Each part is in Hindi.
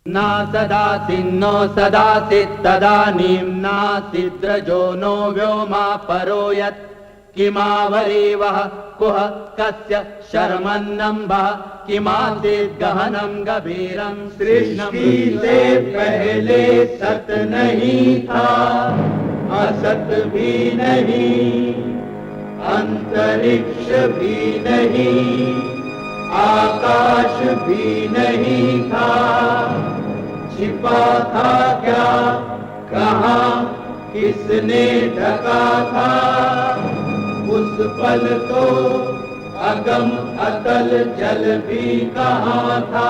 न सदासिन्नो सदासित् तदानीं नासिद्रजो नो व्योमा परो यत् किमावरीवः कुह कस्य शर्मन्नम्भः किमासीत् गहनं गभीरं सृष्टि से पहले सत नहीं था, असत भी नहीं, अंतरिक्ष भी नहीं, आकाश भी नहीं था, छिपा था क्या, कहाँ, किसने ढका था, उस पल तो अगम अतल जल भी कहाँ था।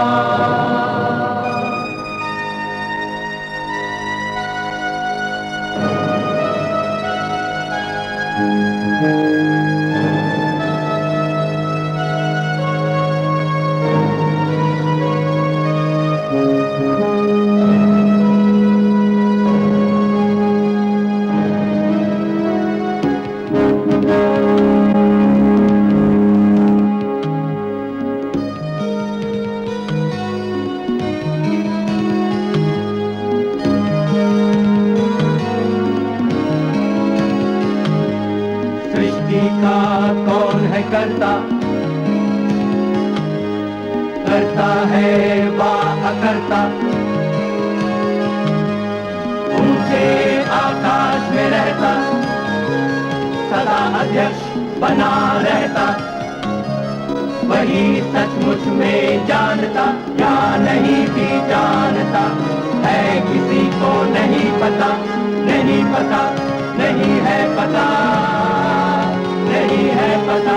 करता करता है वा अकर्ता, ऊंचे आकाश में रहता, सदा अध्यक्ष बना रहता, वही सचमुच में जानता या नहीं भी जानता है, किसी को नहीं पता, नहीं पता, नहीं है पता, नहीं है पता।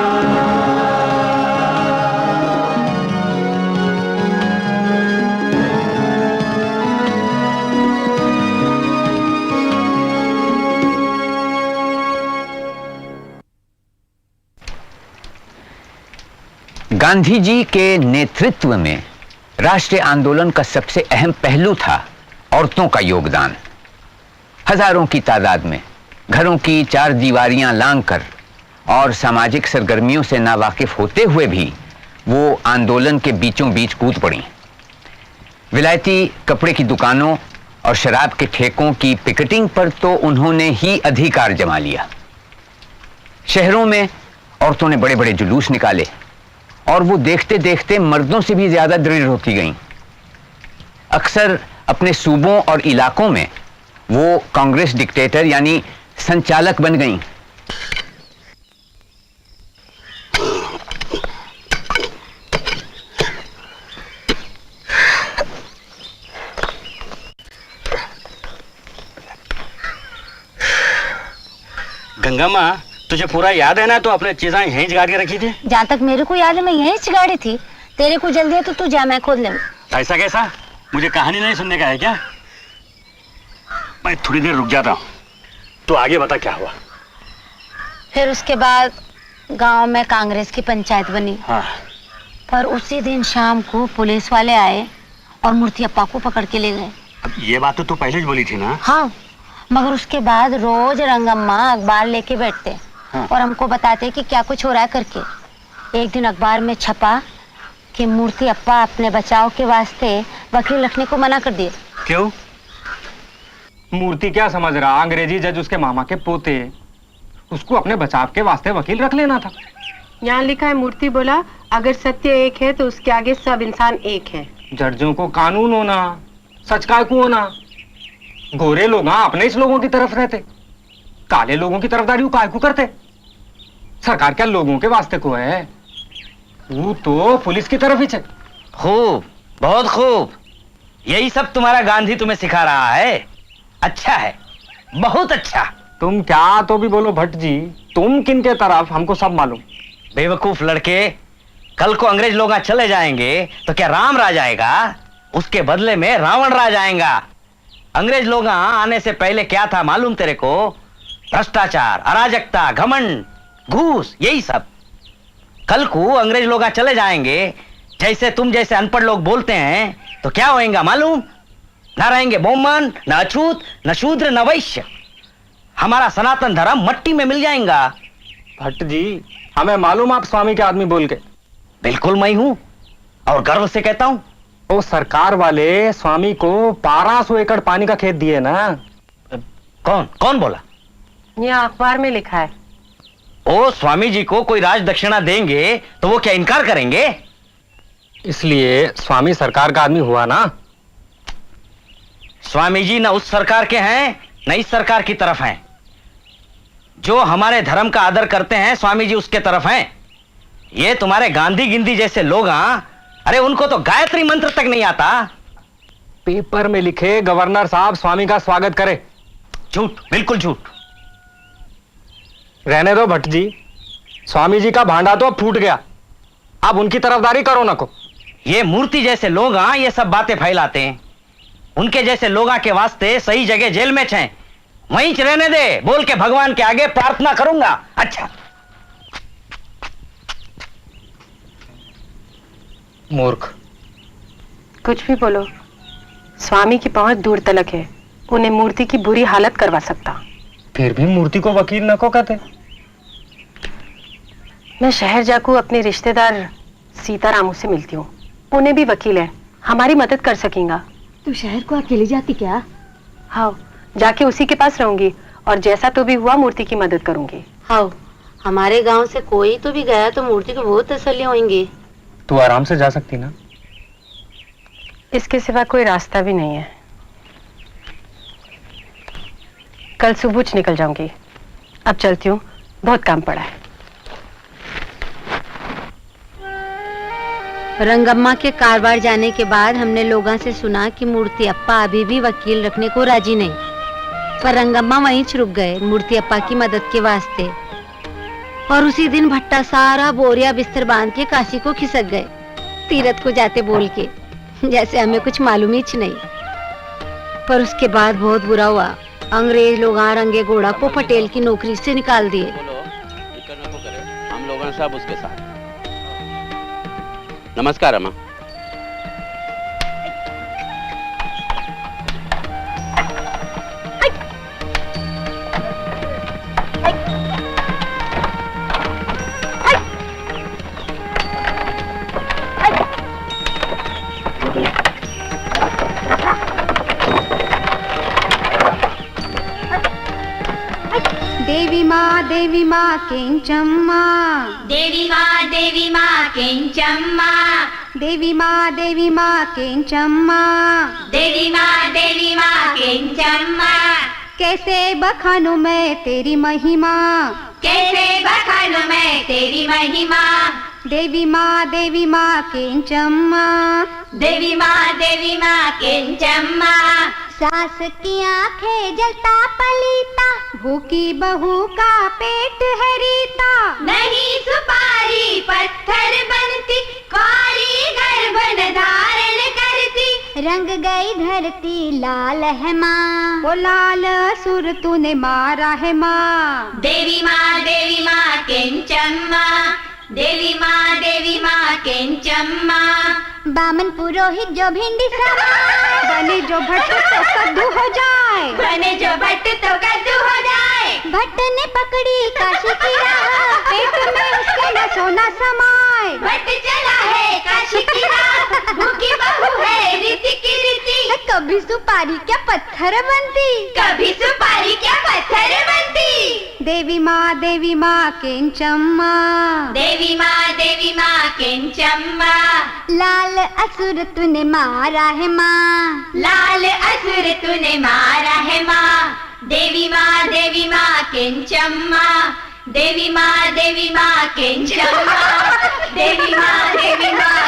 गांधी जी के नेतृत्व में राष्ट्रीय आंदोलन का सबसे अहम पहलू था औरतों का योगदान। हजारों की तादाद में घरों की चार दीवारियां लांघकर और सामाजिक सरगर्मियों से नावाकिफ होते हुए भी वो आंदोलन के बीचों बीच कूद पड़ी। विलायती कपड़े की दुकानों और शराब के ठेकों की पिकेटिंग पर तो उन्होंने ही अधिकार जमा लिया। शहरों में औरतों ने बड़े बड़े जुलूस निकाले और वो देखते देखते मर्दों से भी ज्यादा दृढ़ होती गईं। अक्सर अपने सूबों और इलाकों में वो कांग्रेस डिक्टेटर यानी संचालक बन गईं। गंगा माँ, तुझे पूरा याद है ना? तो अपने चीजें यहीं जगा के रखी थी। जहाँ तक मेरे को याद है मैं यहीं चिगाड़ी थी। तेरे को जल्दी है तो तू जा, मैं खोल ले। ऐसा कैसा? मुझे कहानी नहीं सुनने का है क्या? मैं थोड़ी देर रुक जाता हूँ, तो आगे बता क्या हुआ। फिर उसके बाद गांव में कांग्रेस की पंचायत बनी। हाँ। पर उसी दिन शाम को पुलिस वाले आए और मूर्ति अप्पा को पकड़ के ले गए। अब ये बात तो तू पहले ही बोली थी ना। हाँ, मगर उसके बाद रोज रंगम्मा अखबार लेके बैठते। हाँ। और हमको बताते कि क्या कुछ हो रहा है करके। एक दिन अखबार में छपा कि मूर्ति अप्पा अपने बचाव के वास्ते वकील रखने को मना कर दिए। क्यों? मूर्ति क्या समझ रहा? अंग्रेजी जज उसके मामा के पोते, उसको अपने बचाव के वास्ते वकील रख लेना था। यहाँ लिखा है, मूर्ति बोला अगर सत्य एक है तो उसके आगे सब इंसान एक है। जड्जों को कानून होना, सच का को होना। गोरे लोग अपने इस लोगों की तरफ रहते, काले लोगों की तरफदारी कायकू करते। सरकार क्या लोगों के वास्ते को है? वो तो पुलिस की तरफ ही है। खूब, बहुत खूब। यही सब तुम्हारा गांधी तुम्हें सिखा रहा है। अच्छा है, बहुत अच्छा। तुम क्या तो भी बोलो भट्ट जी, तुम किन के तरफ हमको सब मालूम। बेवकूफ लड़के, कल को अंग्रेज लोग चले जाएंगे तो क्या राम राज आएगा? उसके बदले में रावण राज आएगा। अंग्रेज लोग आने से पहले क्या था मालूम तेरे को? भ्रष्टाचार, अराजकता, घमंड, घूस, यही सब। कल को अंग्रेज लोग चले जाएंगे, जैसे तुम जैसे अनपढ़ लोग बोलते हैं, तो क्या होएगा मालूम? न रहेंगे ब्राह्मण, न अछूत, न शूद्र, न वैश्य। हमारा सनातन धर्म मट्टी में मिल जाएगा। भट्ट जी, हमें मालूम आप स्वामी के आदमी बोल के। बिल्कुल मैं हूं, और गर्व से कहता हूं। वो सरकार वाले स्वामी को 1200 एकड़ पानी का खेत दिए ना। कौन कौन बोला? ये अखबार में लिखा है। ओ स्वामी जी को कोई राज दक्षिणा देंगे तो वो क्या इनकार करेंगे? इसलिए स्वामी सरकार का आदमी हुआ ना। स्वामी जी न उस सरकार के हैं न इस सरकार की तरफ हैं। जो हमारे धर्म का आदर करते हैं स्वामी जी उसके तरफ हैं। ये तुम्हारे गांधी गिंदी जैसे लोग, अरे उनको तो गायत्री मंत्र तक नहीं आता। पेपर में लिखे गवर्नर साहब स्वामी का स्वागत करे। झूठ, बिल्कुल झूठ। रहने दो भट्ट जी, स्वामी जी का भांडा तो अब फूट गया, अब उनकी तरफदारी करो ना को। ये मूर्ति जैसे लोग ये सब बातें फैलाते हैं। उनके जैसे लोगों के वास्ते सही जगह जेल में हैं, वहीं रहने दे बोल के भगवान के आगे प्रार्थना करूंगा। अच्छा मूर्ख। कुछ भी बोलो, स्वामी की पहुंच दूर तलक है, उन्हें मूर्ति की बुरी हालत करवा सकता। फिर भी मूर्ति को वकील न को कहते। मैं शहर जाकर अपने रिश्तेदार सीतारामू से मिलती हूँ, उन्हें भी वकील है, हमारी मदद कर सकेंगा। तू शहर को अकेली जाती क्या? हाँ, जाके उसी के पास रहूंगी और जैसा तो भी हुआ मूर्ति की मदद करूंगी। हाँ, हमारे गांव से कोई तो भी गया तो मूर्ति को बहुत तसल्ली होंगी। तू आराम से जा सकती ना। इसके सिवा कोई रास्ता भी नहीं है। कल सुबह निकल जाऊंगी। अब चलती हूँ, बहुत काम पड़ा है। रंगम्मा के कारवार जाने के बाद हमने लोगों से सुना कि मूर्ति अप्पा अभी भी वकील रखने को राजी नहीं, पर रंगम्मा वहीं रुक गए मूर्ति अप्पा की मदद के वास्ते। और उसी दिन भट्टा सारा बोरिया बिस्तर बांध के काशी को खिसक गए, तीरथ को जाते बोल के, जैसे हमें कुछ मालूम ही नहीं। पर उसके बाद बहुत बुरा हुआ, अंग्रेज लोग रंगे घोड़ा को पटेल की नौकरी से निकाल दिए। हम लोग सब उसके साथ। नमस्कार अम्मा। देवी माँ केंचम्मा, देवी माँ केंचम्मा, देवी माँ केंचम्मा, देवी माँ केंचम्मा। कैसे बखानूं मैं तेरी महिमा, कैसे बखानूं मैं तेरी महिमा। देवी माँ केंचम्मा, देवी माँ केंचम्मा। सास की आंखें जलता पलीता, भूखी बहू का पेट है रीता। नहीं सुपारी पत्थर बनती, काली गर्भन धारण करती। रंग गई धरती लाल है माँ, वो लाल असुर तूने मारा है माँ। देवी माँ केंचम्मा, देवी माँ केंचम्मा। बामन पुरोहित जो भिंडी समाए, बने जो भट्ट तो कद्दू हो जाए, बने जो भट्ट तो कद्दू हो जाए। भट्ट ने पकड़ी काशी की राह, पेट में उसके न सोना समाए। भट्ट चला है काशी की राह, भूखी बहू है रीति की रीति। कभी सुपारी क्या पत्थर बनती, कभी सुपारी क्या पत्थर बनती। देवी माँ केंचम्मा, देवी माँ केंचम्मा। लाल असुर तूने मारा है माँ, लाल असुर तूने मारा है माँ। देवी माँ केंचम्मा, देवी माँ केंचम्मा। देवी माँ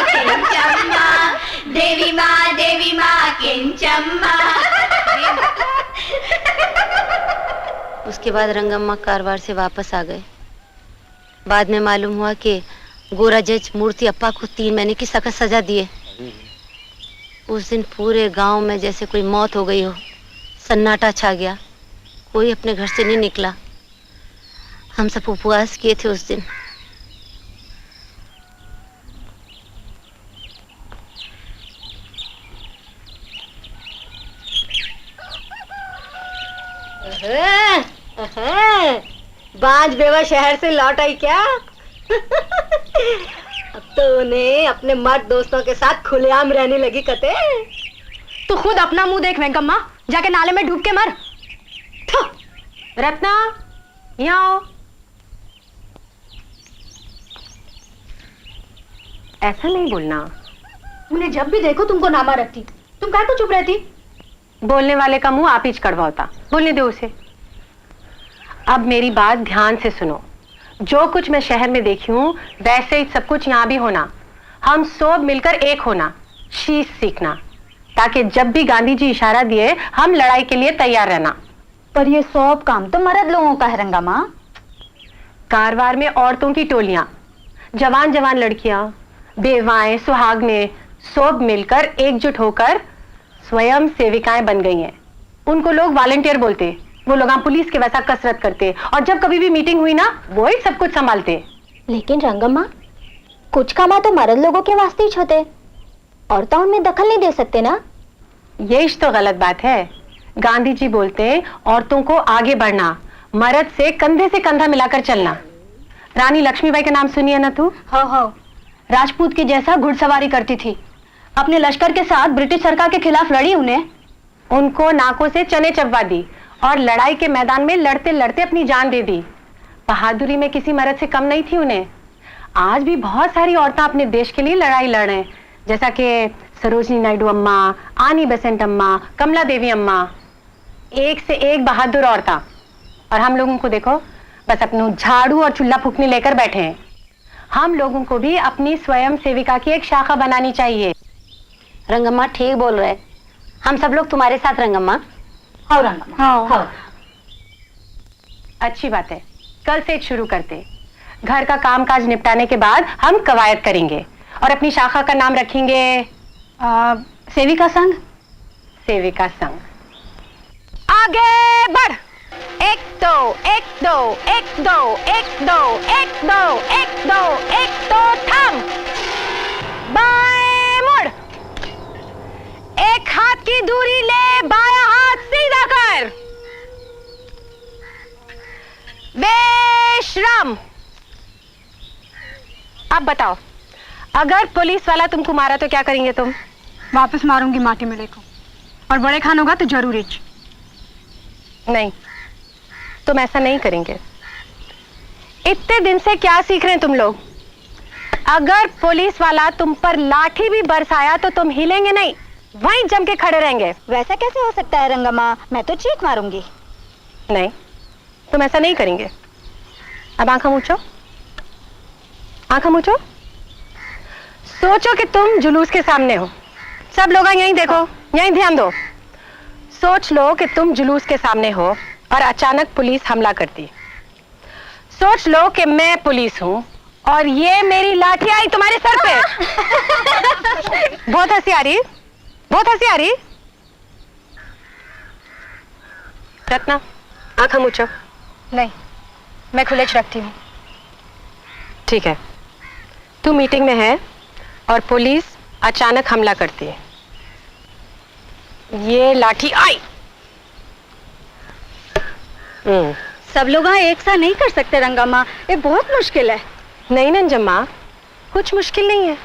केंचम्मा, देवी माँ केंचम्मा। उसके बाद रंगम्मा कारवार से वापस आ गए। बाद में मालूम हुआ कि गोरा जज मूर्ति अप्पा को 3 महीने की सख्त सजा दिए। उस दिन पूरे गांव में जैसे कोई मौत हो गई हो, सन्नाटा छा गया, कोई अपने घर से नहीं निकला। हम सब उपवास किए थे उस दिन। बाज बेवा शहर से लौट आई क्या? अब तो तो उन्हें अपने मर्द दोस्तों के साथ खुलेआम रहने लगी कते। तू खुद अपना मुंह देख वेंकम्मा, जाके नाले में डूब के मर। रत्ना, यहाँ आओ। ऐसा नहीं बोलना। उन्हें जब भी देखो तुमको नामा रखती, तुम काहे को चुप रहती? बोलने वाले का मुंह आप ही कड़वा होता, बोलने दो उसे। अब मेरी बात ध्यान से सुनो। जो कुछ मैं शहर में देखी हूं वैसे ही सब कुछ यहाँ भी होना। हम सब मिलकर एक होना, शीश सीखना, ताकि जब भी गांधी जी इशारा दिए हम लड़ाई के लिए तैयार रहना। पर ये सब काम तो मर्द लोगों का है रंगा माँ। कारवार में औरतों की टोलियां, जवान जवान लड़कियां, बेवाएं, सुहागनें सब मिलकर एकजुट होकर स्वयं सेविकाएं बन गई हैं। उनको लोग वॉलंटियर बोलते। वो लोग पुलिस के वैसा कसरत करते और जब कभी भी मीटिंग हुई ना वो ही सब कुछ संभालते। लेकिन रंगम्मा, कुछ काम तो मर्द लोगों के वास्ते ही होते, औरतें उनमें दखल नहीं दे सकते ना। यही तो गलत बात है। गांधी जी बोलते हैं औरतों को आगे बढ़ना, मर्द से कंधा मिलाकर चलना। रानी लक्ष्मीबाई का नाम सुनी है ना तू? हाँ। राजपूत की जैसा घुड़सवारी करती थी, अपने लश्कर के साथ ब्रिटिश सरकार के खिलाफ लड़ी। उनको नाकों से चने चबवा दी और लड़ाई के मैदान में लड़ते लड़ते अपनी जान दे दी। बहादुरी में किसी मर्द से कम नहीं थी उन्हें। आज भी बहुत सारी औरतें अपने देश के लिए लड़ाई लड़ रहे हैं, जैसा कि सरोजनी नायडू अम्मा, आनी बेसेंट अम्मा, कमला देवी अम्मा। एक से एक बहादुर औरतें। और हम लोगों को देखो, बस अपनों झाड़ू और चूल्हा फूकने लेकर बैठे हैं। हम लोगों को भी अपनी स्वयं सेविका की एक शाखा बनानी चाहिए। रंगम्मा ठीक बोल रहे, हम सब लोग तुम्हारे साथ। रंगम्मा। हाँ रंगम्मा, हाँ। अच्छी बात है, कल से शुरू करते। घर का कामकाज निपटाने के बाद हम कवायद करेंगे और अपनी शाखा का नाम रखेंगे सेविका संघ। सेविका संघ। आगे बढ़। 1 2 1 2 1 2 1 2 1 2 1 2 1 2 थम। बाएं मुड़। एक हाथ की दूरी ले, बायां हाथ सीधा कर। विश्राम। अब बताओ, अगर पुलिस वाला तुमको मारा तो क्या करेंगे तुम? वापस मारूंगी माटी में लेकर, और बड़े खान होगा तो जरूर ही। नहीं, तुम ऐसा नहीं करेंगे। इतने दिन से क्या सीख रहे हैं तुम लोग? अगर पुलिस वाला तुम पर लाठी भी बरसाया तो तुम हिलेंगे नहीं, वहीं जम के खड़े रहेंगे। वैसा कैसे हो सकता है रंगम्मा? मैं तो चीख मारूंगी। नहीं, तुम ऐसा नहीं करेंगे। अब आंखें मूंछो, आंखें मूंछो। सोचो कि तुम जुलूस के सामने हो। सब लोग यहीं देखो, यहीं ध्यान दो। सोच लो कि तुम जुलूस के सामने हो और अचानक पुलिस हमला करती। सोच लो कि मैं पुलिस हूं और ये मेरी लाठी आई तुम्हारे सर पे। बहुत हंसी आ रही, बहुत हंसी आ रही। रत्ना, आंखें मूंछो। नहीं, मैं खुले रखती हूँ। ठीक है, तू मीटिंग में है और पुलिस अचानक हमला करती है। ये लाठी आई। सब लोग एक साथ नहीं कर सकते रंगम्मा, ये बहुत मुश्किल है। नहीं नंजम्मा, कुछ मुश्किल नहीं है।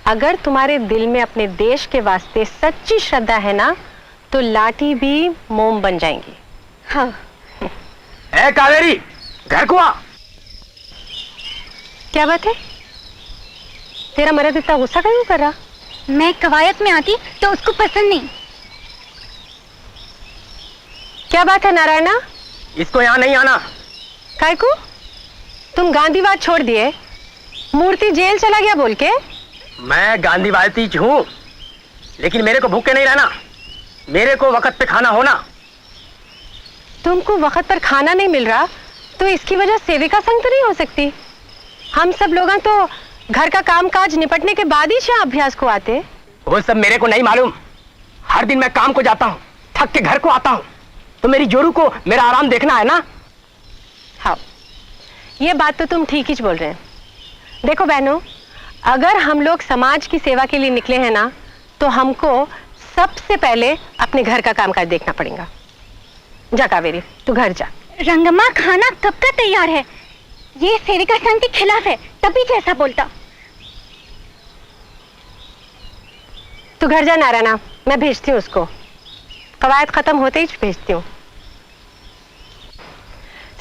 अगर तुम्हारे दिल में अपने देश के वास्ते सच्ची श्रद्धा है ना, तो लाठी भी मोम बन जाएंगी। हाँ। ए कावेरी, घर को आ। क्या बात है? तेरा मर्द इतना गुस्सा क्यों कर रहा? मैं कवायद में आती तो उसको पसंद नहीं। क्या बात है नारायणा? इसको यहाँ नहीं आना। काय को? तुम गांधीवाद छोड़ दिए, मूर्ति जेल चला गया बोल के? मैं गांधीवादी हूँ, लेकिन मेरे को भूखे नहीं रहना। मेरे को वक्त पे खाना होना। तुमको वक्त पर खाना नहीं मिल रहा तो इसकी वजह सेविका संघ तो नहीं हो सकती। हम सब लोग तो घर का कामकाज निपटने के बाद ही यहाँ अभ्यास को आते। वो सब मेरे को नहीं मालूम। हर दिन मैं काम को जाता हूँ, थक के घर को आता हूँ, तो मेरी जोरू को मेरा आराम देखना है ना। हाँ, ये बात तो तुम ठीक ही बोल रहे हैं। देखो बहनों, अगर हम लोग समाज की सेवा के लिए निकले हैं ना, तो हमको सबसे पहले अपने घर का कामकाज देखना पड़ेगा। जा कावेरी, तू घर जा। रंगम्मा, खाना कब का तैयार है? ये सेविका संघ के खिलाफ है, तभी जैसा बोलता। तू घर जा नारायणा, मैं भेजती हूँ उसको। कवायद खत्म होते ही भेजती हूँ।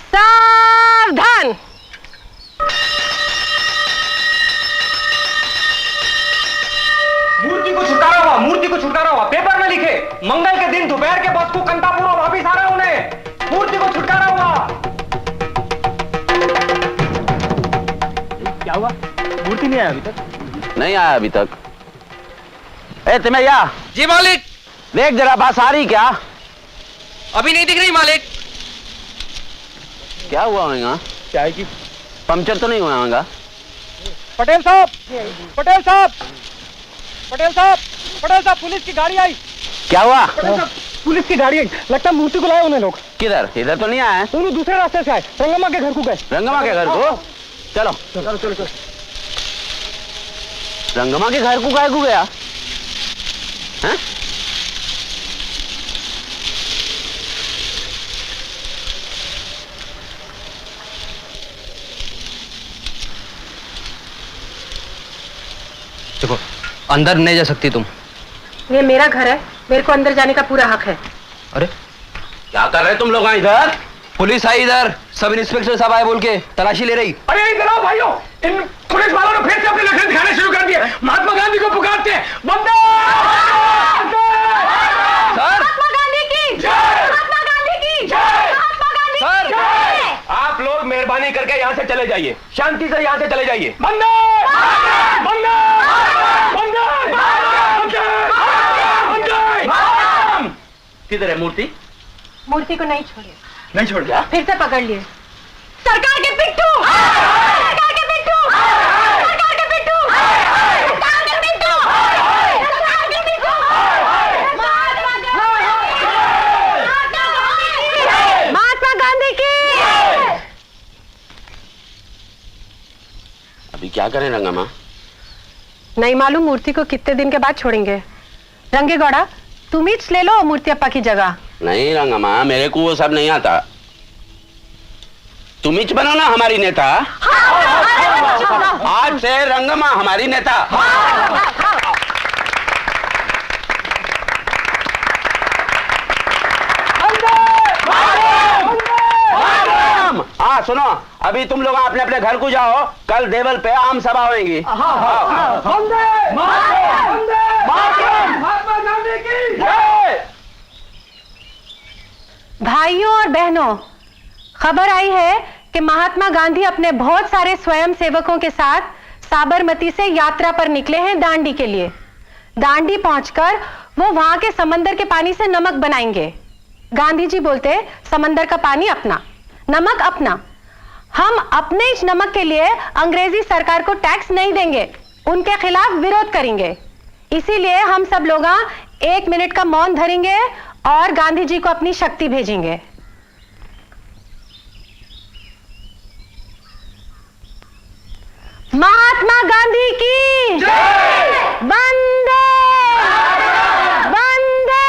सावधान। मूर्ति को छुटकारा हुआ, मूर्ति को छुटकारा हुआ। पेपर में लिखे मंगल के दिन दोपहर के बस को कंतापुर वापिस आ रहा हूं उन्हें। मूर्ति को छुटकारा हुआ। क्या हुआ? मूर्ति नहीं आया अभी तक? नहीं आया अभी तक। ए तिमैया, जी मालिक। देख जरा बस आ रही क्या? अभी नहीं दिख रही मालिक। क्या हुआ होगा? क्या है कि पंक्चर तो नहीं हुआ होगा? पटेल साहब, पटेल साहब, पटेल साहब, पटेल साहब, पुलिस की गाड़ी आई। क्या हुआ? पुलिस की गाड़ी आई, लगता है मूर्ति को लाए उन्हें लोग। किधर? इधर तो नहीं आए। दोनों दूसरे रास्ते से आए, रंगम्मा के घर को गए। रंगम्मा के घर को? चलो चलो चलो चलो। रंगम्मा के घर को गाय को गया हैं? देखो, अंदर नहीं जा सकती तुम। ये मेरा घर है, मेरे को अंदर जाने का पूरा हक है। अरे क्या कर रहे तुम लोग इधर? पुलिस आई इधर, सब इंस्पेक्टर साहब आए बोल के तलाशी ले रही। अरे इधर आओ भाइयों, इन पुलिस वालों ने फिर से अपने लक्षण दिखाने शुरू कर दिए। महात्मा गांधी को पुकारते हैं। वंदे महात्मा गांधी की जय, महात्मा गांधी की जय, महात्मा गांधी की जय। आप लोग मेहरबानी करके यहाँ से चले जाइए, शांति से यहाँ से चले जाइए। वंदे वंदे वंदे वंदे। किधर है मूर्ति? मूर्ति को नहीं छोड़े। नहीं छोड़ दिया? फिर से पकड़ लिए। सरकार के पिट्ठू, सरकार के पिट्ठू, सरकार के पिट्ठू, सरकार के पिट्ठू, सरकार के पिट्ठू। महात्मा गांधी की। अभी क्या करें रंगम्मा? नहीं मालूम मूर्ति को कितने दिन के बाद छोड़ेंगे। रंगे गौड़ा, तुम ही ले लो मूर्ति अप्पा की जगह। नहीं रंगम्मा, मेरे को वो सब नहीं आता। तुम ही बनो ना हमारी नेता। आज से रंगम्मा हमारी नेता। हाँ सुनो, अभी तुम लोग अपने अपने घर को जाओ, कल देवल पे आम सभा होगी। भाइयों और बहनों, खबर आई है कि महात्मा गांधी अपने बहुत सारे स्वयं सेवकों के साथ साबरमती से यात्रा पर निकले हैं दांडी के लिए। दांडी पहुंचकर वो वहां के समंदर के पानी से नमक बनाएंगे। गांधी जी बोलते, समंदर का पानी अपना, नमक अपना। हम अपने इस नमक के लिए अंग्रेजी सरकार को टैक्स नहीं देंगे, उनके खिलाफ विरोध करेंगे। इसीलिए हम सब लोग 1 मिनट का मौन धरेंगे और गांधी जी को अपनी शक्ति भेजेंगे। महात्मा गांधी की जय। वंदे वंदे।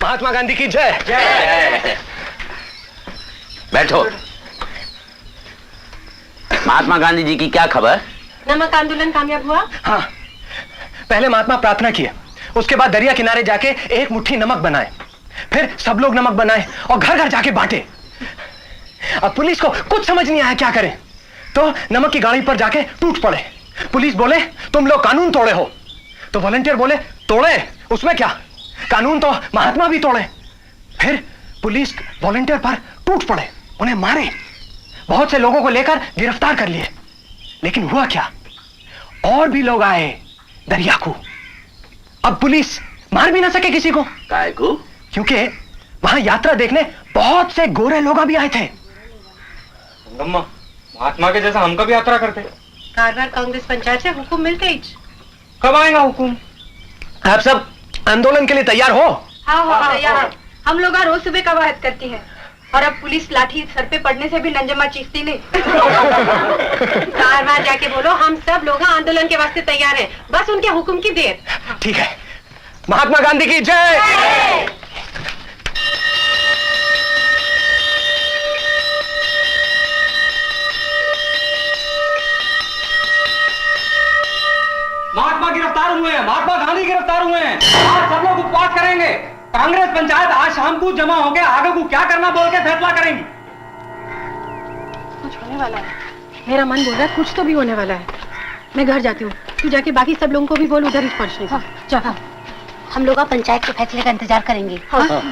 महात्मा गांधी की जय। जय। बैठो। महात्मा गांधी जी की क्या खबर? नमक आंदोलन कामयाब हुआ? हाँ, पहले महात्मा प्रार्थना किए, उसके बाद दरिया किनारे जाके एक मुट्ठी नमक बनाए, फिर सब लोग नमक बनाए और घर घर जाके बांटे। अब पुलिस को कुछ समझ नहीं आया क्या करें, तो नमक की गाड़ी पर जाके टूट पड़े। पुलिस बोले तुम लोग कानून तोड़े हो, तो वॉलंटियर बोले तोड़े उसमें क्या, कानून तो महात्मा भी तोड़े। फिर पुलिस वॉलंटियर पर टूट पड़े, उन्हें मारे, बहुत से लोगों को लेकर गिरफ्तार कर लिए। लेकिन हुआ क्या, और भी लोग आए दरिया को। अब पुलिस मार भी ना सके किसी को। काय को? क्योंकि वहां यात्रा देखने बहुत से गोरे लोग भी आए थे। अम्मा, महात्मा के जैसा हमका भी यात्रा करते। कारवार कांग्रेस पंचायत से हुकुम मिलते ही। कब आएगा हुकुम? आप सब आंदोलन के लिए तैयार हो? हाँ तैयार। हम लोग रोज सुबह कवायद करती है, और अब पुलिस लाठी सर पे पड़ने से भी नंजमा चीखती नहीं। कारवार जाके बोलो हम सब लोग आंदोलन के वास्ते तैयार हैं, बस उनके हुक्म की देर। ठीक है। महात्मा गांधी की जय। महात्मा गिरफ्तार हुए हैं, महात्मा गांधी गिरफ्तार हुए हैं। आज सब लोग उपवास करेंगे। कांग्रेस पंचायत आज शाम को जमा होकर आगे को क्या करना बोल के फैसला करेंगी। कुछ होने वाला है, मेरा मन बोल रहा है कुछ तो भी होने वाला है। मैं घर जाती हूँ, तू जाके बाकी सब लोगों को भी बोल उधर ही पहुंचने को। जा। हम लोग पंचायत के फैसले का इंतजार करेंगे।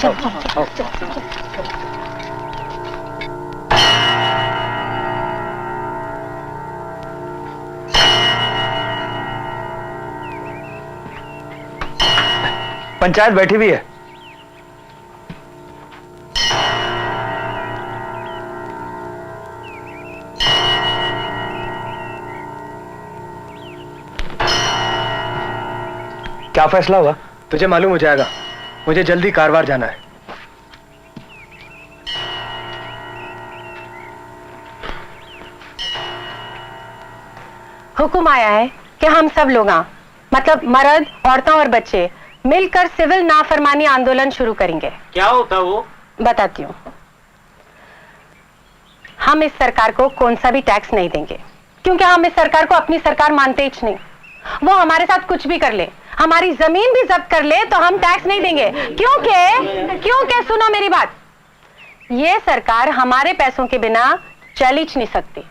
चलो। पंचायत बैठी हुई है। क्या फैसला हुआ? तुझे मालूम हो जाएगा, मुझे जल्दी कारवार जाना है। हुक्म आया है कि हम सब लोग मतलब मर्द, औरतें और बच्चे मिलकर सिविल नाफरमानी आंदोलन शुरू करेंगे। क्या होता वो? बताती हूँ। हम इस सरकार को कौन सा भी टैक्स नहीं देंगे, क्योंकि हम इस सरकार को अपनी सरकार मानते ही नहीं। वो हमारे साथ कुछ भी कर ले, हमारी जमीन भी जब्त कर ले, तो हम टैक्स नहीं देंगे। क्योंकि सुनो मेरी बात, ये सरकार हमारे पैसों के बिना चल ही नहीं सकती,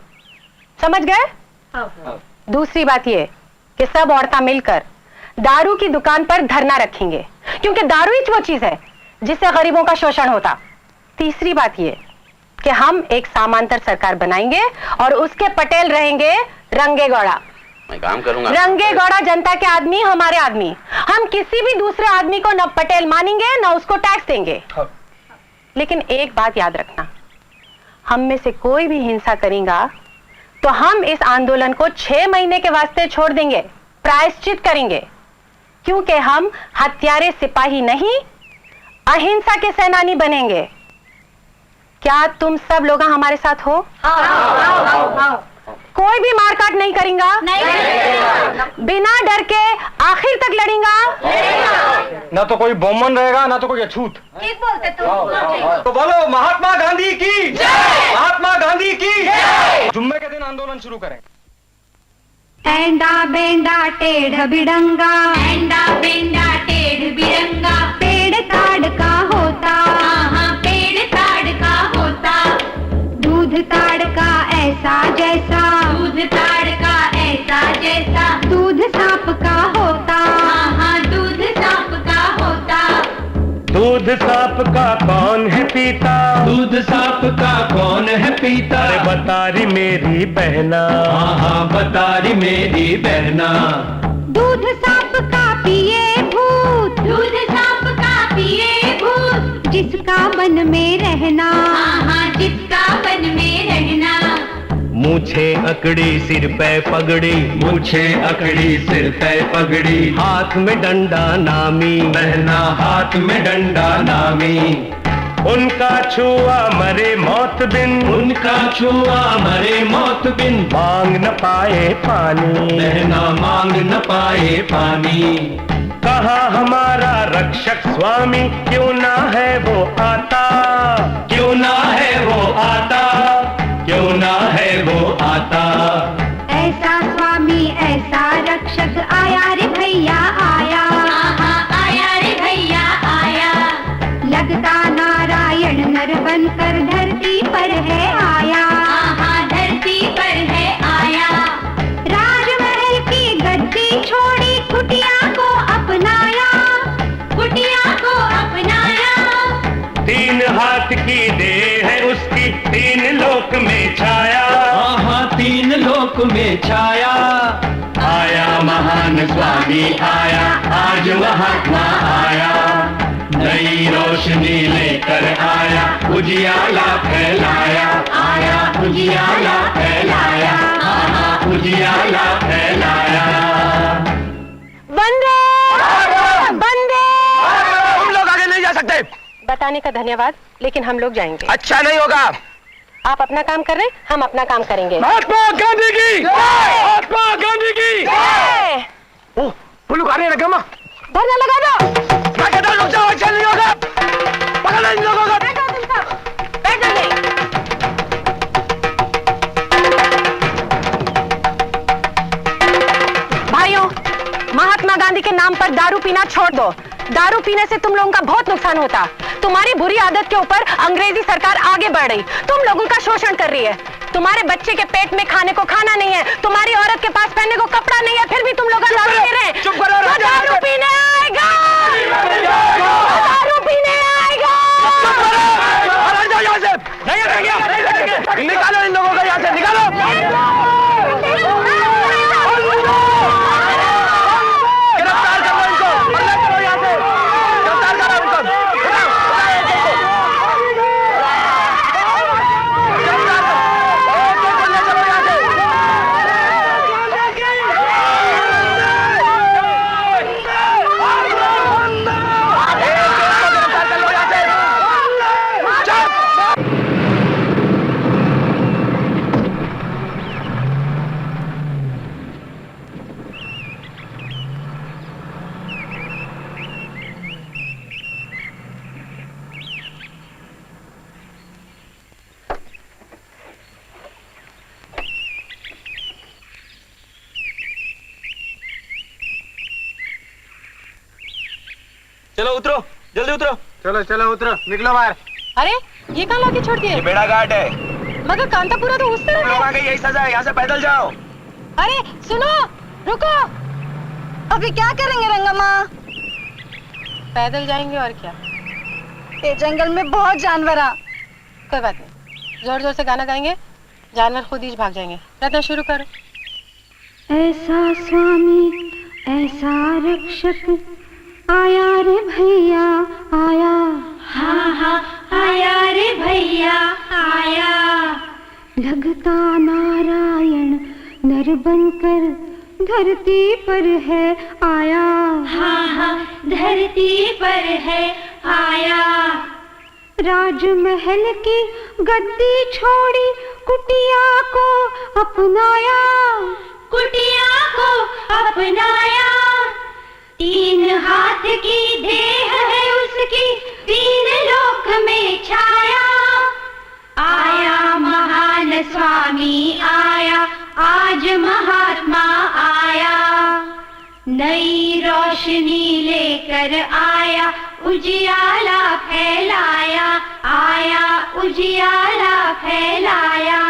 समझ गए? दूसरी बात ये कि सब औरतें मिलकर दारू की दुकान पर धरना रखेंगे, क्योंकि दारू ही वो चीज है जिससे गरीबों का शोषण होता। तीसरी बात ये कि हम एक समांतर सरकार बनाएंगे और उसके पटेल रहेंगे रंगे गौड़ा। मैं काम करूंगा। रंगे गौड़ा जनता के आदमी, हमारे आदमी। हम किसी भी दूसरे आदमी को न पटेल मानेंगे न उसको टैक्स देंगे। लेकिन एक बात याद रखना, हम में से कोई भी हिंसा करेगा तो हम इस आंदोलन को 6 महीने के वास्ते छोड़ देंगे, प्रायश्चित करेंगे, क्योंकि हम हत्यारे सिपाही नहीं, अहिंसा के सेनानी बनेंगे। क्या तुम सब लोग हमारे साथ हो? कोई भी मारकाट नहीं करेगा, बिना डर के आखिर तक लड़ेगा। ना तो कोई बोमन रहेगा ना तो कोई अछूत। ठीक बोलते तुम। तो बोलो महात्मा गांधी की जय। महात्मा गांधी की जय। जुम्मे के दिन आंदोलन शुरू करें। ऐंडा बेंडा टेढ़ बिडंगा, ऐंडा बेंडा टेढ़ बिरंगा, पेड़ ताड़ का होता, हाँ पेड़ ताड़ का होता, दूध ताड़ का ऐसा जैसा, दूध ताड़ का ऐसा जैसा, दूध सांप का होता, हाँ दूध सांप का होता। दूध सांप का कौन है पीता, दूध सांप का कौन है पीता, अरे बता रही मेरी बहना, हाँ बता रही मेरी बहना। दूध सांप का पिए भूत, दूध सांप का पिए भूत, जिसका मन में रहना, हाँ जिसका मन में रहना। मूछे अकड़ी सिर पे पगड़ी, मूछे अकड़ी सिर पे पगड़ी, हाथ में डंडा नामी, बहना हाथ में डंडा नामी। उनका छुआ मरे मौत बिन, उनका छुआ मरे मौत बिन, मांग न पाए पानी, बहना मांग न पाए पानी। कहाँ हमारा रक्षा रक्षक स्वामी क्यों ना है वो आता, क्यों ना है वो आता, क्यों ना है वो आता। ऐसा स्वामी ऐसा रक्षक आया रे भैया आया, आया रे भैया आया। लगता नारायण नर बनकर धरती पर है आया, धरती पर है आया। राजमहल की गद्दी छोड़ी कुटिया को अपनाया, कुटिया को अपनाया। 3 हाथ की देह है उसकी, 3 लोक में छाया, 3 लोक में छाया। आया महान स्वामी आया, आज महात्मा आया, नई रोशनी लेकर आया, उजियाला फैलाया, आया उजियाला फैलाया, उजियाला फैलाया। बंदे बंदे, हम लोग आगे नहीं जा सकते। बताने का धन्यवाद, लेकिन हम लोग जाएंगे। अच्छा नहीं होगा। आप अपना काम कर रहे हैं, हम अपना काम करेंगे। महात्मा गांधी की, महात्मा गांधी की। ओह, वो लोग आ रहे हैं रंगम्मा। धरना लगा दो। मैं कहता हूं रुक जाओ, अच्छा नहीं होगा। पकड़ो इन लोगों को। बैठो तुम सब, बैठ जाइए। भाइयों, महात्मा गांधी के नाम पर दारू पीना छोड़ दो। दारू पीने से तुम लोगों का बहुत नुकसान होता। तुम्हारी बुरी आदत के ऊपर अंग्रेजी सरकार आगे बढ़ रही, तुम लोगों का शोषण कर रही है। तुम्हारे बच्चे के पेट में खाने को खाना नहीं है, तुम्हारी औरत के पास पहनने को कपड़ा नहीं है, फिर भी तुम लोग दारू पी रहे हैं। चुप करो। तो दारू पीने आएगा, दारू पीने आएगा। यहाँ से नहीं, निकालो इन लोगों को यहाँ से, निकालो। गिरफ्तार करो इनको, पकड़ करो यहाँ से, गिरफ्तार करो इनको। चलो उतरो, जल्दी उतरो। चलो चलो उतरो, निकलो बाहर। अरे ये कहाँ लाके छोड़ दिए? बेड़ा घाट है। मगर कांतापुरा तो उस तरफ है। वहाँ का यही सजा है, यहाँ से पैदल जाओ। अरे सुनो, रुको। अभी क्या करेंगे रंगम्मा? पैदल जाएंगे और क्या। ये जंगल में बहुत जानवर आ। कोई बात नहीं, जोर जोर से गाना गाएंगे, जानवर खुद ही भाग जाएंगे। रत्ना शुरू करो। ऐसा स्वामी ऐसा रक्षक आया रे भैया आया, आया रे भैया आया। लगता नारायण नर बनकर धरती पर है आया, धरती पर है आया। राजमहल की गद्दी छोड़ी कुटिया को अपनाया, कुटिया को अपनाया। 3 हाथ की देह है उसकी, 3 लोक में छाया। आया महान स्वामी आया, आज महात्मा आया, नई रोशनी लेकर आया, उजियाला फैलाया, आया उजियाला फैलाया।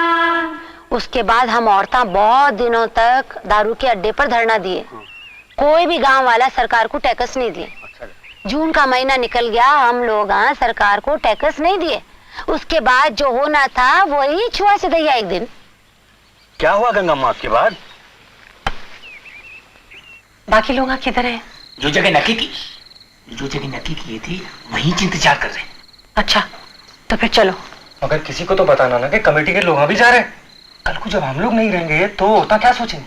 उसके बाद हम औरतें बहुत दिनों तक दारू के अड्डे पर धरना दिए। कोई भी गांव वाला सरकार को टैक्स नहीं दिए। जून का महीना निकल गया, हम लोग सरकार को टैक्स नहीं दिए। उसके बाद जो होना था वही छुआ से दैया एक दिन। क्या हुआ गंगम्मा आपके बाद? बाकी लोग किधर हैं? जो जगह नक्की की थी वहीं इंतजार कर रहे हैं। अच्छा, तो फिर चलो। मगर किसी को तो बताना ना कि कमेटी के लोग भी जा रहे हैं। कल को जब हम लोग नहीं रहेंगे तो औरतें क्या सोचेंगे?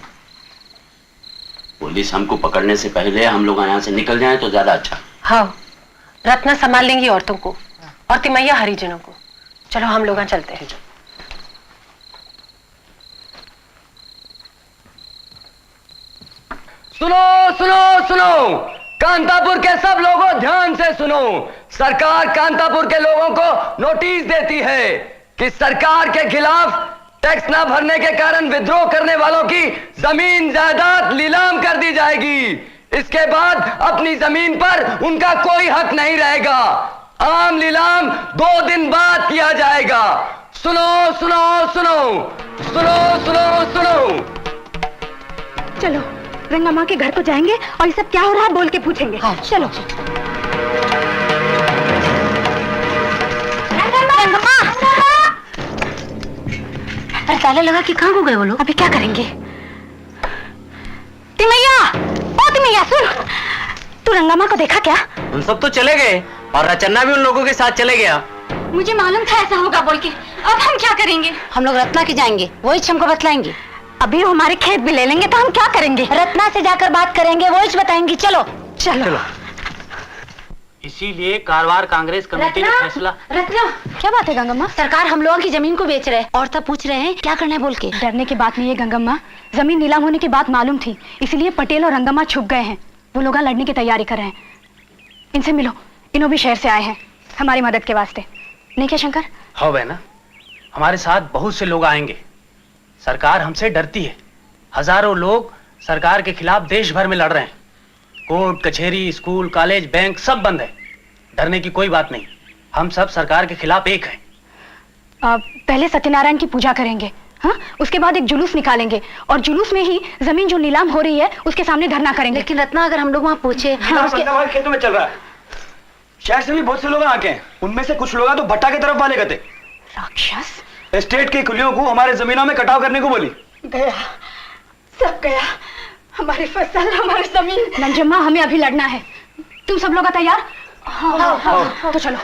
पुलिस हमको पकड़ने से पहले हम लोग यहाँ से निकल जाएं तो ज्यादा अच्छा। हाँ, रत्ना संभाल लेंगी औरतों को और तिमैया हरिजनों को। चलो हम लोग चलते हैं। सुनो सुनो सुनो, कांतापुर के सब लोगों ध्यान से सुनो। सरकार कांतापुर के लोगों को नोटिस देती है कि सरकार के खिलाफ टैक्स ना भरने के कारण विद्रोह करने वालों की जमीन जायदाद नीलाम कर दी जाएगी। इसके बाद अपनी जमीन पर उनका कोई हक नहीं रहेगा। आम नीलाम 2 दिन बाद किया जाएगा। सुनो सुनो सुनो सुनो सुनो सुनो। चलो रंगम्मा के घर को जाएंगे और ये सब क्या हो रहा है बोल के पूछेंगे। हाँ, चलो। रंगम्मा! अरे ताला लगा कि कहाँ हो गए वो लोग? अभी क्या करेंगे? तिमैया! ओ तिमैया सुन! तू रंगम्मा को देखा क्या? उन सब तो चले गए और रचन्ना भी उन लोगों के साथ चले गया। मुझे मालूम था ऐसा होगा बोल के। अब हम क्या करेंगे? हम लोग रत्ना के जाएंगे, वही हमको बतलाएंगे। अभी वो हमारे खेत भी ले लेंगे तो हम क्या करेंगे? रत्ना से जाकर बात करेंगे, वो बताएंगी। चलो चलो। इसीलिए कारवार कांग्रेस कमेटी ने फैसला। रत्ना, क्या बात है गंगम्मा? सरकार हम लोगों की जमीन को बेच रहे हैं और तब पूछ रहे हैं क्या करना है बोल के। डरने की बात नहीं है गंगम्मा, जमीन नीलाम होने की बात मालूम थी, इसलिए पटेल और रंगम्मा छुप गए हैं। वो लोग लड़ने की तैयारी कर रहे हैं। इनसे मिलो, इन्हों भी शहर से आए हैं हमारी मदद के वास्ते। नहीं क्या शंकर? हाँ बहना, हमारे साथ बहुत से लोग आएंगे। सरकार हमसे डरती है। हजारों लोग सरकार के खिलाफ देश भर में लड़ रहे हैं। कोर्ट कचहरी स्कूल कॉलेज बैंक सब बंद है। डरने की कोई बात नहीं, हम सब सरकार के खिलाफ एक हैं। पहले सत्यनारायण की पूजा करेंगे, हाँ? उसके बाद एक जुलूस निकालेंगे और जुलूस में ही जमीन जो नीलाम हो रही है उसके सामने धरना करेंगे। लेकिन रत्ना अगर हम लोग वहाँ पूछे खेतों में चल रहा है। शहर से भी बहुत से लोग आके हैं। उनमें से कुछ लोग तो भट्टा की तरफ वाले कहते। राक्षस! एस्टेट के कुलियों को हमारे जमीनों में कटाव करने को बोली। गया, सब गया, हमारी फसल, हमारी जमीन। नंजम्मा, हमें अभी लड़ना है। तुम सब लोग तैयार? हाँ। तो चलो।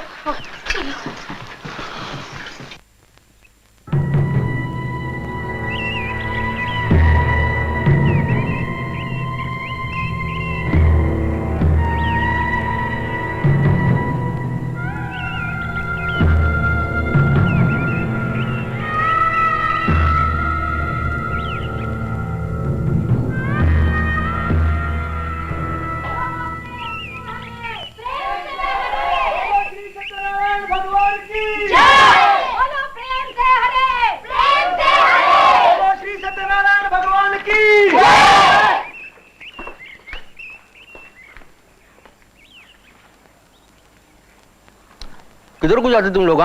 किधर को जाते तुम लोग?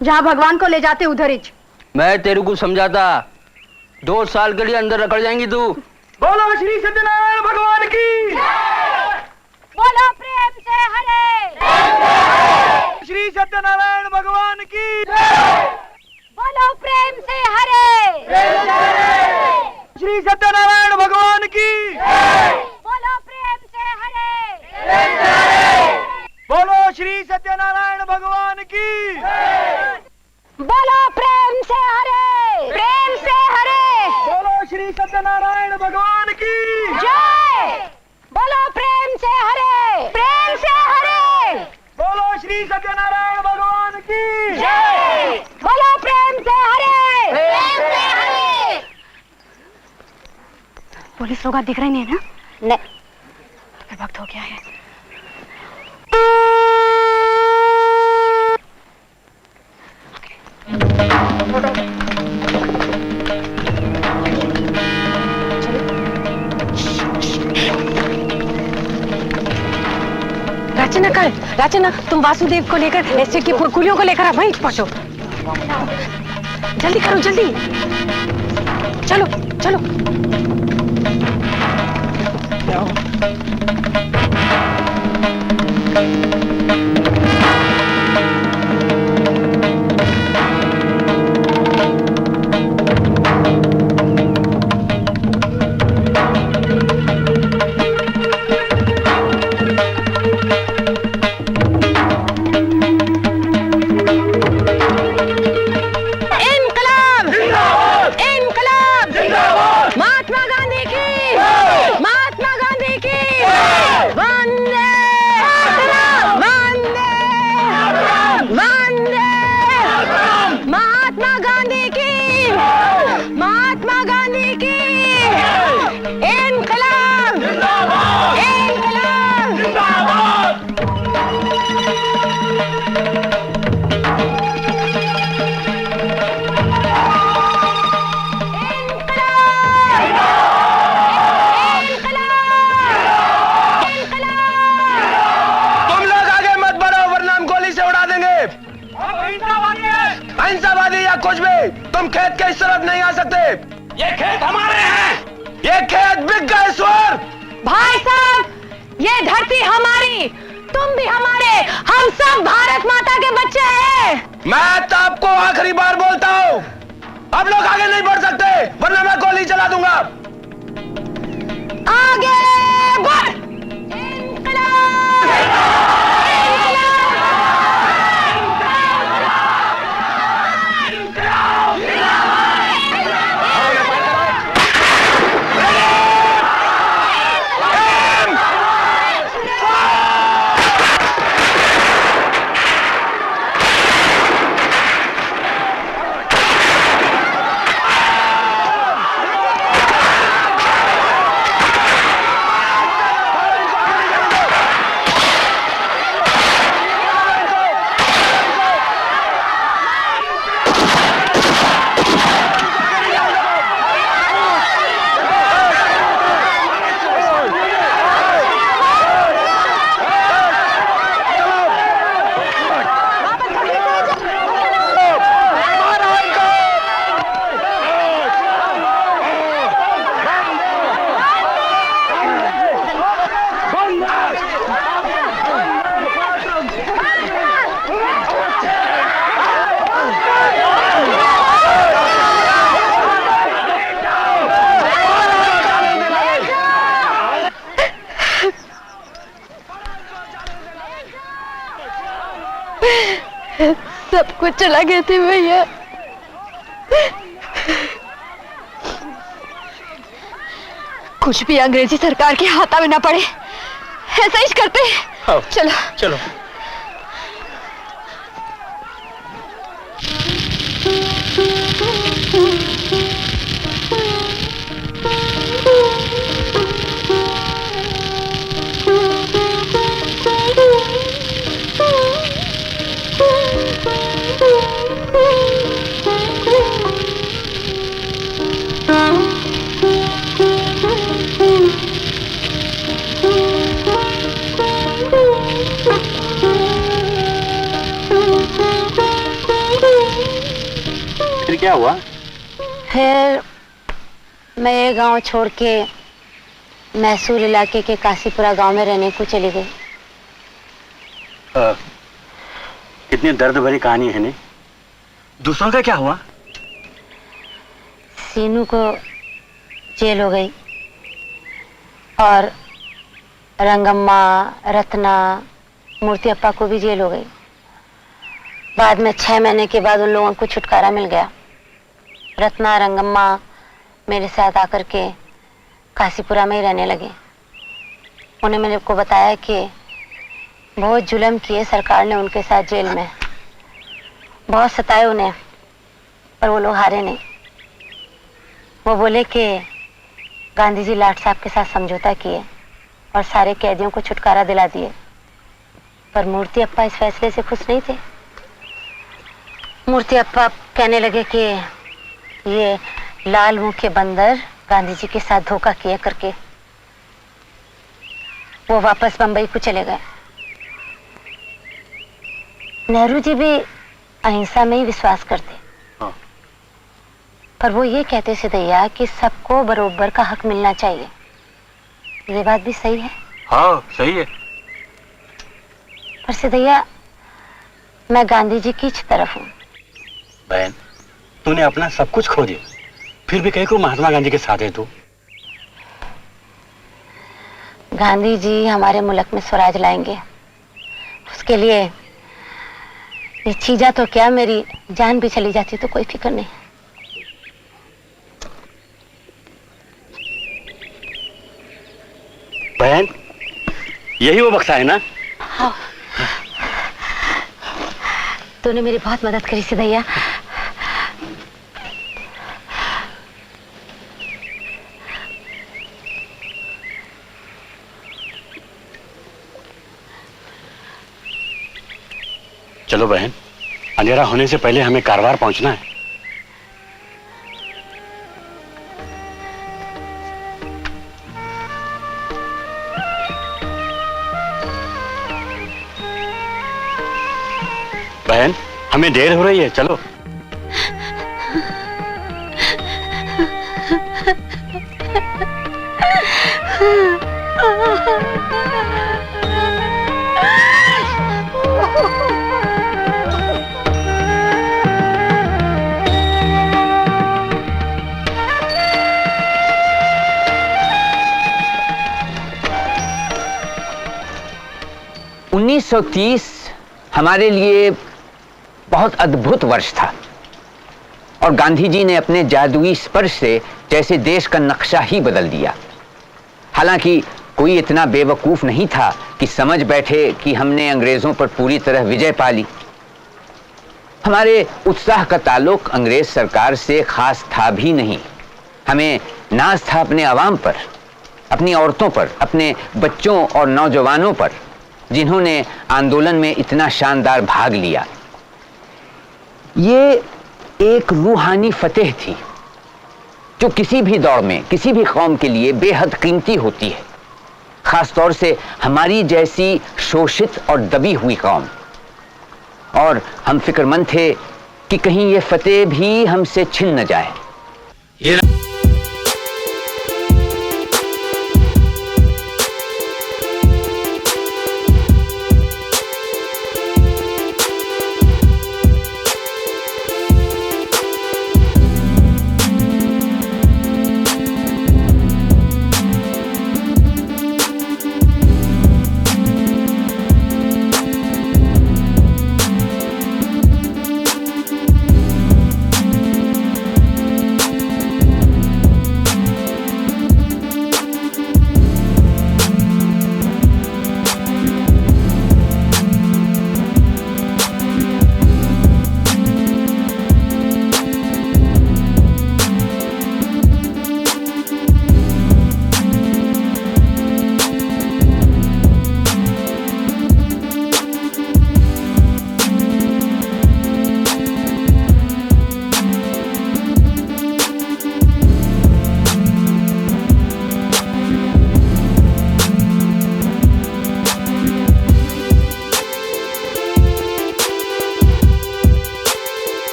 जहाँ भगवान को ले जाते उधर ही। मैं तेरे को समझाता, 2 साल के लिए अंदर रखड़ जाएंगी तू। बोलो श्री सत्यनारायण भगवान की। बोलो प्रेम से हरे। श्री सत्यनारायण भगवान की। बोलो प्रेम से हरे। श्री सत्यनारायण भगवान की। बोलो प्रेम से हरे। बोलो श्री सत्यनारायण भगवान की। बोलो प्रेम से हरे। प्रेम से हरे। बोलो श्री सत्यनारायण भगवान की जय। बोलो प्रेम से हरे। प्रेम से हरे। बोलो श्री सत्यनारायण भगवान की जय। बोलो प्रेम से हरे। प्रेम से हरे। पुलिस लोग दिख रहे नहीं है ना? नहीं। वक्त हो गया है। राचना, तुम वासुदेव को लेकर एस्टेट की कुलियों को लेकर वहीं पहुंचो। जल्दी करो, जल्दी। चलो चलो। हम खेत के इस तरफ नहीं आ सकते। ये खेत हमारे हैं। ये खेत बिक गए ईश्वर। भाई साहब, ये धरती हमारी, तुम भी हमारे, हम सब भारत माता के बच्चे हैं। मैं तो आपको आखिरी बार बोलता हूँ, अब लोग आगे नहीं बढ़ सकते वरना मैं गोली चला दूंगा। आगे बढ़। सब कुछ चला गए थे भैया। कुछ भी अंग्रेजी सरकार के हाथा में ना पड़े, ऐसा ही करते। चलो चलो। फिर क्या हुआ? फिर मैं ये गांव छोड़ के मैसूर इलाके के काशीपुरा गांव में रहने को चली गई। कितनी दर्द भरी कहानी है ने। दूसरों का क्या हुआ? सीनू को जेल हो गई और रंगम्मा, रत्ना, मूर्ति अप्पा को भी जेल हो गई। बाद में 6 महीने के बाद उन लोगों को छुटकारा मिल गया। रत्ना, रंगम्मा मेरे साथ आकर के काशीपुरा में ही रहने लगे। उन्हें मेरे को बताया कि बहुत जुल्म किए सरकार ने उनके साथ जेल में, बहुत सताए उन्हें, पर वो लोग हारे नहीं। वो बोले कि गांधी जी लाट साहब के साथ समझौता किए और सारे कैदियों को छुटकारा दिला दिए, पर मूर्ति अप्पा इस फैसले से खुश नहीं थे। मूर्ति अप्पा कहने लगे कि ये लाल मुंह के बंदर गांधी जी के साथ धोखा किए करके वो वापस बंबई को चले गए। नेहरू जी भी अहिंसा में ही विश्वास करते, पर वो ये कहते सिद्धैया कि सबको बरोबर का हक मिलना चाहिए। ये बात भी सही है। हाँ सही है। पर सिद्धैया मैं गांधी जी की तरफ हूँ। बहन, तूने अपना सब कुछ खो दिया, फिर भी कहीं को महात्मा गांधी के साथ है तू। गांधी जी हमारे मुल्क में स्वराज लाएंगे, उसके लिए ये चीजा तो क्या, मेरी जान भी चली जाती तो कोई फिक्र नहीं। बहन, यही वो बक्सा है ना? हाँ। तूने मेरी बहुत मदद करी सिद्धैया। चलो बहन, अंधेरा होने से पहले हमें कारवार पहुंचना है। बहन, हमें देर हो रही है, चलो। 1930 हमारे लिए बहुत अद्भुत वर्ष था और गांधी जी ने अपने जादुई स्पर्श से जैसे देश का नक्शा ही बदल दिया। हालांकि कोई इतना बेवकूफ नहीं था कि समझ बैठे कि हमने अंग्रेजों पर पूरी तरह विजय पा ली। हमारे उत्साह का ताल्लुक अंग्रेज सरकार से खास था भी नहीं। हमें नाज था अपने अवाम पर, अपनी औरतों पर, अपने बच्चों और नौजवानों पर, जिन्होंने आंदोलन में इतना शानदार भाग लिया। ये एक रूहानी फतेह थी जो किसी भी दौर में किसी भी कौम के लिए बेहद कीमती होती है, खासतौर से हमारी जैसी शोषित और दबी हुई कौम। और हम फिक्रमंद थे कि कहीं ये फतेह भी हमसे छिन न जाए।